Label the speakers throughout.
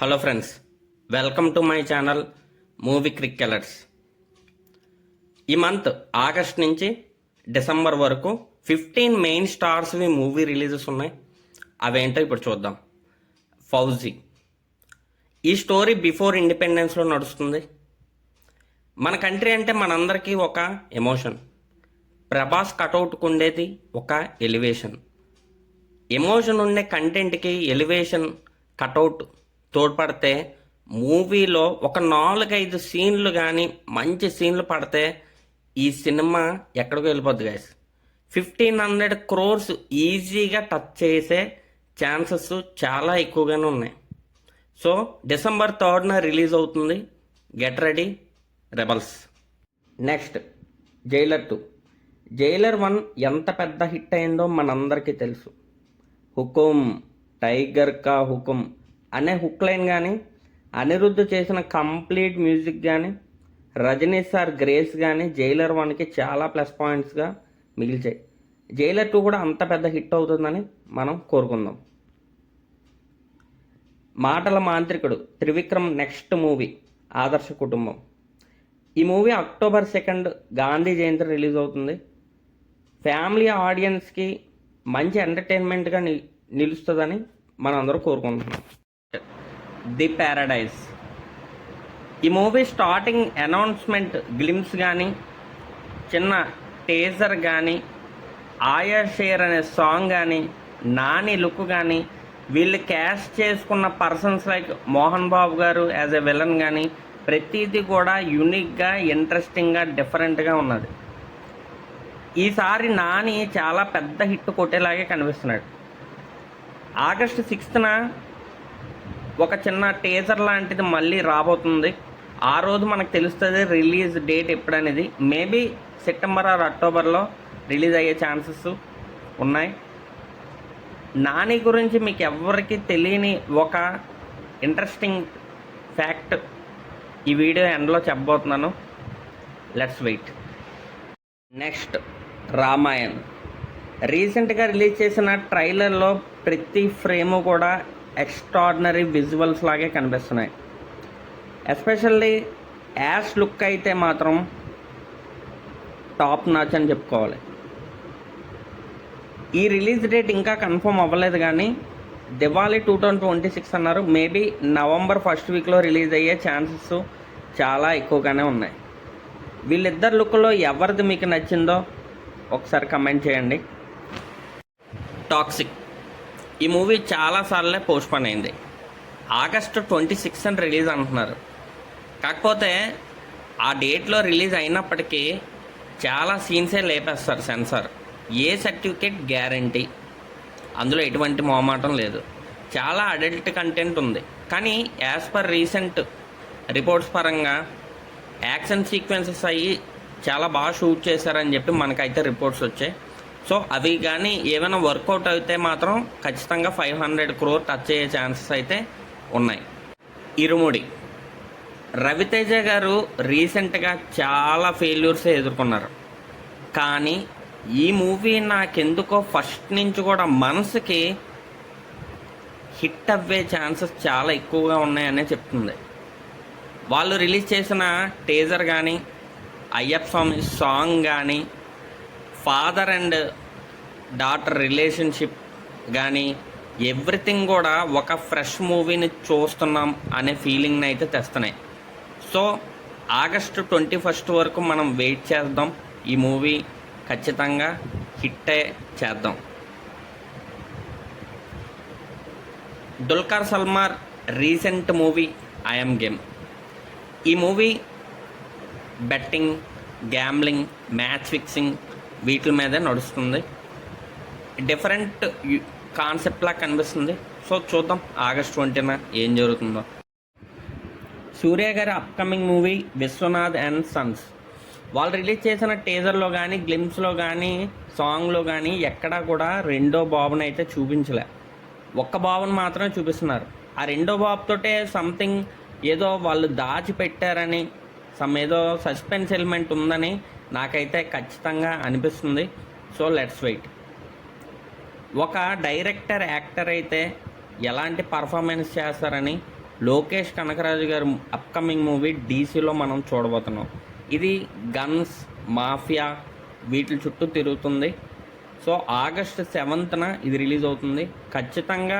Speaker 1: Hello friends, welcome to my channel movie క్రికెలర్స్. ఈ month August నుంచి డిసెంబర్ వరకు 15 మెయిన్ స్టార్స్వి మూవీ రిలీజెస్ ఉన్నాయి. అవేంటో ఇప్పుడు చూద్దాం. ఫౌజీ ఈ స్టోరీ బిఫోర్ ఇండిపెండెన్స్లో నడుస్తుంది. మన కంట్రీ అంటే మనందరికీ ఒక ఎమోషన్. ప్రభాస్ కటౌట్కు ఉండేది ఒక ఎలివేషన్. ఎమోషన్ ఉండే కంటెంట్కి ఎలివేషన్ కటౌట్ తోడ్పడితే మూవీలో ఒక 4-5 సీన్లు కానీ మంచి సీన్లు పడితే ఈ సినిమా ఎక్కడికి వెళ్ళిపోద్ది గైస్. 1500 crores ఈజీగా టచ్ చేసే ఛాన్సెస్ చాలా ఎక్కువగానే ఉన్నాయి. సో డిసెంబర్ 3rd రిలీజ్ అవుతుంది. Get ready rebels. Next Jailer 2. Jailer 1 ఎంత పెద్ద హిట్ అయిందో మనందరికీ తెలుసు. హుకుం, టైగర్ కా హుకుం అనే హుక్ లైన్ కానీ, అనిరుద్ధ్ చేసిన కంప్లీట్ మ్యూజిక్ కానీ, రజనీ సార్ గ్రేస్ కానీ జైలర్ 1కి చాలా ప్లస్ పాయింట్స్గా మిగిల్చాయి. జైలర్ 2 కూడా అంత పెద్ద హిట్ అవుతుందని మనం కోరుకుందాం. మాటల మాంత్రికుడు త్రివిక్రమ్ నెక్స్ట్ మూవీ ఆదర్శ కుటుంబం. ఈ మూవీ October 2 గాంధీ జయంతి రిలీజ్ అవుతుంది. ఫ్యామిలీ ఆడియన్స్కి మంచి ఎంటర్టైన్మెంట్గా నిలుస్తుందని మనం అందరూ కోరుకుంటున్నాం. The Paradise. ఈ మూవీ స్టార్టింగ్ అనౌన్స్మెంట్ గ్లిమ్స్ కానీ, చిన్న టేజర్ కానీ, ఆయా షేర్ అనే సాంగ్ కానీ, నాని లుక్ కానీ, వీళ్ళు క్యాస్ట్ చేసుకున్న పర్సన్స్ లైక్ మోహన్ బాబు గారు యాజ్ ఎ విలన్ కానీ ప్రతిదీ కూడా యూనిక్గా, ఇంట్రెస్టింగ్గా, డిఫరెంట్గా ఉన్నది. ఈసారి నాని చాలా పెద్ద హిట్ కొట్టేలాగే కనిపిస్తున్నాడు. ఆగస్ట్ 6న ఒక చిన్న టీజర్ లాంటిది మళ్ళీ రాబోతుంది. ఆ రోజు మనకు తెలుస్తుంది రిలీజ్ డేట్ ఎప్పుడనేది. మేబీ సెప్టెంబర్ ఆర్ అక్టోబర్లో రిలీజ్ అయ్యే ఛాన్సెస్ ఉన్నాయి. నాని గురించి మీకు ఎవరికి తెలియని ఒక ఇంట్రెస్టింగ్ ఫ్యాక్ట్ ఈ వీడియో ఎండ్లో చెప్పబోతున్నాను. Let's wait. నెక్స్ట్ రామాయణ్. రీసెంట్గా రిలీజ్ చేసిన ట్రైలర్లో ప్రతి ఫ్రేము కూడా ఎక్స్ట్రాడినరీ విజువల్స్ లాగే కనిపిస్తున్నాయి. ఎస్పెషల్లీ యాష్ లుక్ అయితే మాత్రం టాప్ నాచ్ అని చెప్పుకోవాలి. ఈ రిలీజ్ డేట్ ఇంకా కన్ఫర్మ్ అవ్వలేదు కానీ దివాళీ 2026 అన్నారు. మేబీ నవంబర్ 1st వీక్లో రిలీజ్ అయ్యే ఛాన్సెస్ చాలా ఎక్కువగానే ఉన్నాయి. వీళ్ళిద్దరు లుక్లో ఎవరిది మీకు నచ్చిందో ఒకసారి కమెంట్ చేయండి. టాక్సిక్. ఈ మూవీ చాలాసార్లే పోస్ట్పోన్ అయింది. ఆగస్టు 26 రిలీజ్ అంటున్నారు. కాకపోతే ఆ డేట్లో రిలీజ్ అయినప్పటికీ చాలా సీన్సే లేపేస్తారు సెన్సార్. ఏ సర్టిఫికేట్ గ్యారంటీ, అందులో ఎటువంటి మొహమాటం లేదు. చాలా అడల్ట్ కంటెంట్ ఉంది. కానీ యాజ్ పర్ రీసెంట్ రిపోర్ట్స్ పరంగా యాక్షన్ సీక్వెన్సెస్ అయ్యి చాలా బాగా షూట్ చేశారని చెప్పి మనకైతే రిపోర్ట్స్ వచ్చాయి. సో అవి కానీ ఏమైనా వర్కౌట్ అయితే మాత్రం ఖచ్చితంగా 500 crore టచ్ అయ్యే ఛాన్సెస్ అయితే ఉన్నాయి. ఇరుముడి. రవితేజ గారు రీసెంట్గా చాలా ఫెయిల్యూర్స్ ఎదుర్కొన్నారు. కానీ ఈ మూవీ నాకెందుకో ఫస్ట్ నుంచి కూడా మనసుకి హిట్ అవ్వే ఛాన్సెస్ చాలా ఎక్కువగా ఉన్నాయనే చెప్తుంది. వాళ్ళు రిలీజ్ చేసిన టీజర్ కానీ, అయ్యప్ప స్వామి సాంగ్ కానీ, ఫాదర్ అండ్ డాటర్ రిలేషన్షిప్ కానీ ఎవ్రీథింగ్ కూడా ఒక ఫ్రెష్ మూవీని చూస్తున్నాం అనే ఫీలింగ్ని అయితే తెస్తున్నాయి. సో ఆగస్టు 21 వరకు మనం వెయిట్ చేద్దాం. ఈ మూవీ ఖచ్చితంగా హిట్టే చేద్దాం. Dulquer Salmaan recent movie I'm game. ఈ movie betting, gambling, match fixing వీటి మీదే నడుస్తుంది. డిఫరెంట్ కాన్సెప్ట్లా కనిపిస్తుంది. సో చూద్దాం ఆగస్ట్ 20న ఏం జరుగుతుందో. సూర్య గారి upcoming movie Vishwanath and sons. వాళ్ళు రిలీజ్ చేసిన టీజర్లో కానీ, గ్లిమ్స్లో కానీ, సాంగ్లో కానీ ఎక్కడా కూడా రెండో బాబుని అయితే చూపించలే. ఒక్క బాబుని మాత్రమే చూపిస్తున్నారు. ఆ రెండో బాబుతోటే సంథింగ్ ఏదో వాళ్ళు దాచిపెట్టారని, ఏదో సస్పెన్స్ ఎలిమెంట్ ఉందని నాకైతే ఖచ్చితంగా అనిపిస్తుంది. So let's wait. ఒక డైరెక్టర్, యాక్టర్ అయితే ఎలాంటి పర్ఫార్మెన్స్ చేస్తారని లోకేష్ కనకరాజు గారి అప్కమింగ్ మూవీ డీసీలో మనం చూడబోతున్నాం. ఇది గన్స్, మాఫియా వీటి చుట్టూ తిరుగుతుంది. సో ఆగస్ట్ 7న ఇది రిలీజ్ అవుతుంది. ఖచ్చితంగా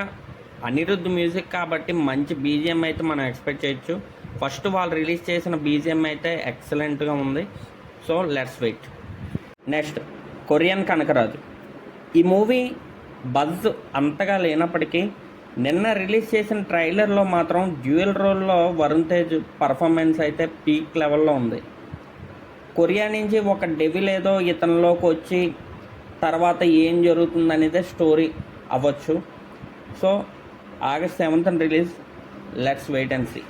Speaker 1: అనిరుద్ధ్ మ్యూజిక్ కాబట్టి మంచి బీజిఎం అయితే మనం ఎక్స్పెక్ట్ చేయొచ్చు. ఫస్ట్ వాళ్ళు రిలీజ్ చేసిన బీజిఎం అయితే ఎక్సలెంట్గా ఉంది. So let's wait. Next Korean Kanakaraju. ఈ మూవీ బజ్ అంతగా లేనప్పటికీ నిన్న రిలీజ్ చేసిన ట్రైలర్లో మాత్రం డ్యూయల్ రోల్లో వరుణ్ తేజ్ పర్ఫార్మెన్స్ అయితే పీక్ లెవెల్లో ఉంది. కొరియా నుంచి ఒక డెవిల్ ఏదో ఇతనిలోకి వచ్చి తర్వాత ఏం జరుగుతుందనేదే స్టోరీ అవ్వచ్చు. సో ఆగస్ట్ 7న release. Let's wait and see.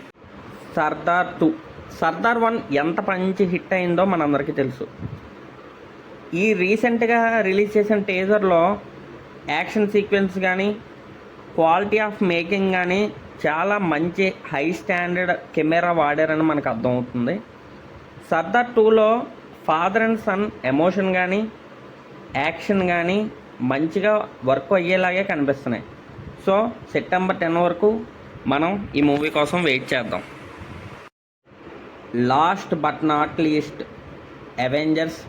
Speaker 1: Sardar 2. Sardar 1 ఎంత మంచి హిట్ అయిందో మనందరికీ తెలుసు. ఈ రీసెంట్గా రిలీజ్ చేసిన టీజర్లో యాక్షన్ సీక్వెన్స్ కానీ క్వాలిటీ ఆఫ్ మేకింగ్ కానీ చాలా మంచి హై స్టాండర్డ్ కెమెరా వాడారని మనకు అర్థమవుతుంది. సర్దార్ 2లో ఫాదర్ అండ్ సన్ ఎమోషన్ కానీ యాక్షన్ కానీ మంచిగా వర్క్ అయ్యేలాగే కనిపిస్తున్నాయి. సో సెప్టెంబర్ 10 వరకు మనం ఈ మూవీ కోసం వెయిట్ చేద్దాం. Last but not least Avengers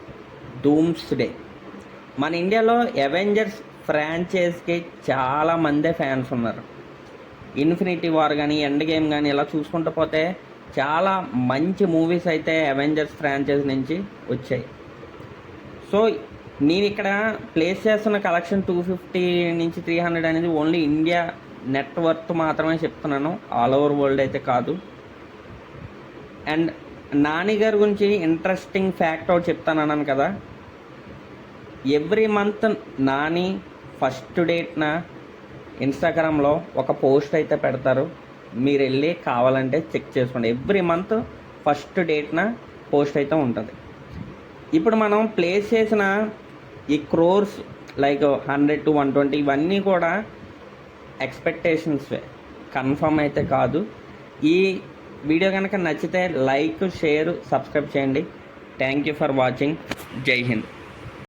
Speaker 1: doomsday. మన ఇండియాలో అవెంజర్స్ ఫ్రాంచైజ్కి చాలామందే ఫ్యాన్స్ ఉన్నారు. ఇన్ఫినిటీ వార్ కానీ ఎండ్ గేమ్ కానీ ఇలా చూసుకుంటూ పోతే చాలా మంచి మూవీస్ అయితే అవెంజర్స్ ఫ్రాంచైజ్ నుంచి వచ్చాయి. సో నేను ఇక్కడ ప్లేస్ చేస్తున్న కలెక్షన్ 250 నుంచి 300 అనేది ఓన్లీ ఇండియా నెట్వర్త్ మాత్రమే చెప్తున్నాను, ఆల్ ఓవర్ వరల్డ్ అయితే కాదు. అండ్ నాని గారి గురించి ఇంట్రెస్టింగ్ ఫ్యాక్ట్ ఒకటి చెప్తానన్నాను కదా. ఎవ్రీ మంత్ నాని ఫస్ట్ డేట్న ఇన్స్టాగ్రామ్లో ఒక పోస్ట్ అయితే పెడతారు. మీరు వెళ్ళి కావాలంటే చెక్ చేసుకోండి. ఎవ్రీ మంత్ ఫస్ట్ డేట్న పోస్ట్ అయితే ఉంటుంది. ఇప్పుడు మనం ప్లేస్ చేసిన ఈ క్రోర్స్ లైక్ 100 to 120 ఇవన్నీ కూడా ఎక్స్పెక్టేషన్స్వే, కన్ఫర్మ్ అయితే కాదు. ఈ వీడియో కనుక నచ్చితే లైక్, షేర్, సబ్స్క్రైబ్ చేయండి. Thank you for watching. జై హింద్.